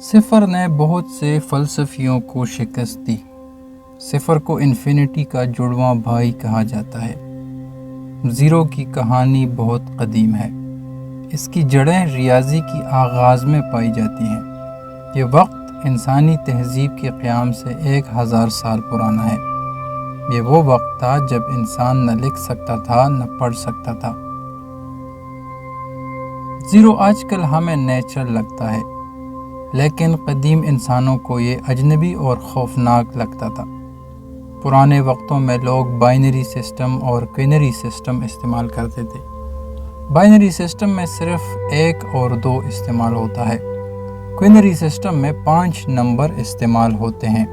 صفر نے بہت سے فلسفیوں کو شکست دی۔ صفر کو انفینٹی کا جڑواں بھائی کہا جاتا ہے۔ زیرو کی کہانی بہت قدیم ہے۔ اس کی جڑیں ریاضی کی آغاز میں پائی جاتی ہیں۔ یہ وقت انسانی تہذیب کے قیام سے 1000 سال پرانا ہے۔ یہ وہ وقت تھا جب انسان نہ لکھ سکتا تھا نہ پڑھ سکتا تھا۔ زیرو آج کل ہمیں نیچرل لگتا ہے، لیکن قدیم انسانوں کو یہ اجنبی اور خوفناک لگتا تھا۔ پرانے وقتوں میں لوگ بائنری سسٹم اور کوئنری سسٹم استعمال کرتے تھے۔ بائنری سسٹم میں صرف 1 اور 2 استعمال ہوتا ہے۔ کوئنری سسٹم میں 5 نمبر استعمال ہوتے ہیں۔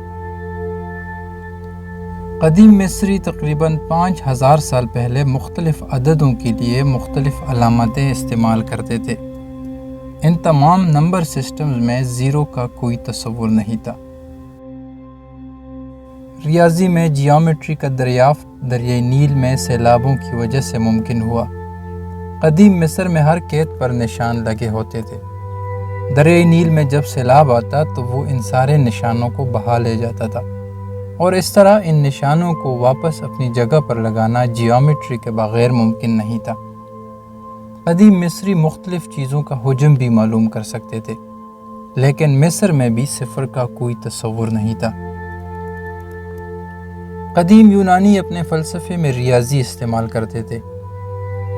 قدیم مصری تقریباً 5000 سال پہلے مختلف عددوں کے لیے مختلف علامتیں استعمال کرتے تھے۔ ان تمام نمبر سسٹمز میں زیرو کا کوئی تصور نہیں تھا۔ ریاضی میں جیومیٹری کا دریافت دریائے نیل میں سیلابوں کی وجہ سے ممکن ہوا۔ قدیم مصر میں ہر کھیت پر نشان لگے ہوتے تھے۔ دریائے نیل میں جب سیلاب آتا تو وہ ان سارے نشانوں کو بہا لے جاتا تھا، اور اس طرح ان نشانوں کو واپس اپنی جگہ پر لگانا جیومیٹری کے بغیر ممکن نہیں تھا۔ قدیم مصری مختلف چیزوں کا حجم بھی معلوم کر سکتے تھے، لیکن مصر میں بھی صفر کا کوئی تصور نہیں تھا۔ قدیم یونانی اپنے فلسفے میں ریاضی استعمال کرتے تھے۔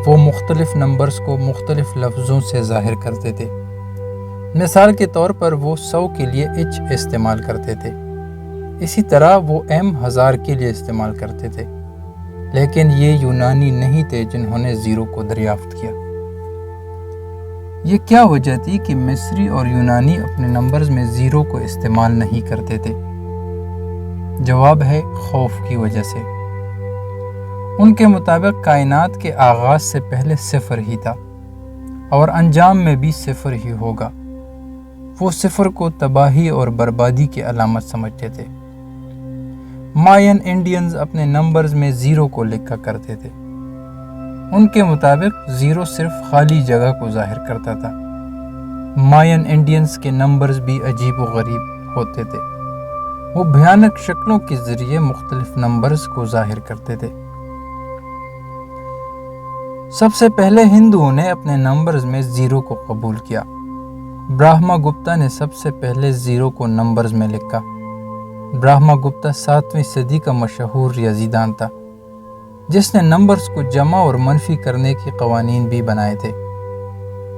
وہ مختلف نمبرز کو مختلف لفظوں سے ظاہر کرتے تھے۔ مثال کے طور پر وہ 100 کے لیے h استعمال کرتے تھے، اسی طرح وہ m1000 کے لیے استعمال کرتے تھے، لیکن یہ یونانی نہیں تھے جنہوں نے زیرو کو دریافت کیا۔ یہ کیا وجہ تھی کہ مصری اور یونانی اپنے نمبرز میں زیرو کو استعمال نہیں کرتے تھے؟ جواب ہے خوف کی وجہ سے۔ ان کے مطابق کائنات کے آغاز سے پہلے صفر ہی تھا، اور انجام میں بھی صفر ہی ہوگا۔ وہ صفر کو تباہی اور بربادی کی علامت سمجھتے تھے۔ ماین انڈینز اپنے نمبرز میں زیرو کو لکھا کرتے تھے۔ ان کے مطابق زیرو صرف خالی جگہ کو ظاہر کرتا تھا۔ ماین انڈینز کے نمبرز بھی عجیب و غریب ہوتے تھے۔ وہ بھیانک شکلوں کے ذریعے مختلف نمبرز کو ظاہر کرتے تھے۔ سب سے پہلے ہندوؤں نے اپنے نمبرز میں زیرو کو قبول کیا۔ برہما گپتا نے سب سے پہلے زیرو کو نمبرز میں لکھا۔ برہما گپتا 7ویں صدی کا مشہور ریاضی دان تھا، جس نے نمبرز کو جمع اور منفی کرنے کے قوانین بھی بنائے تھے۔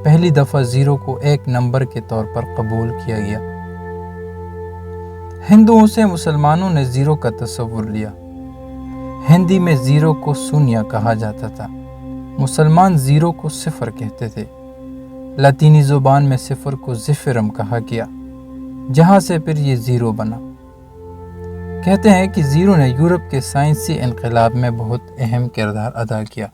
پہلی دفعہ زیرو کو ایک نمبر کے طور پر قبول کیا گیا۔ ہندوؤں سے مسلمانوں نے زیرو کا تصور لیا۔ ہندی میں زیرو کو شونیہ کہا جاتا تھا۔ مسلمان زیرو کو صفر کہتے تھے۔ لاطینی زبان میں صفر کو زیفرم کہا گیا، جہاں سے پھر یہ زیرو بنا۔ کہتے ہیں کہ زیرو نے یورپ کے سائنسی انقلاب میں بہت اہم کردار ادا کیا۔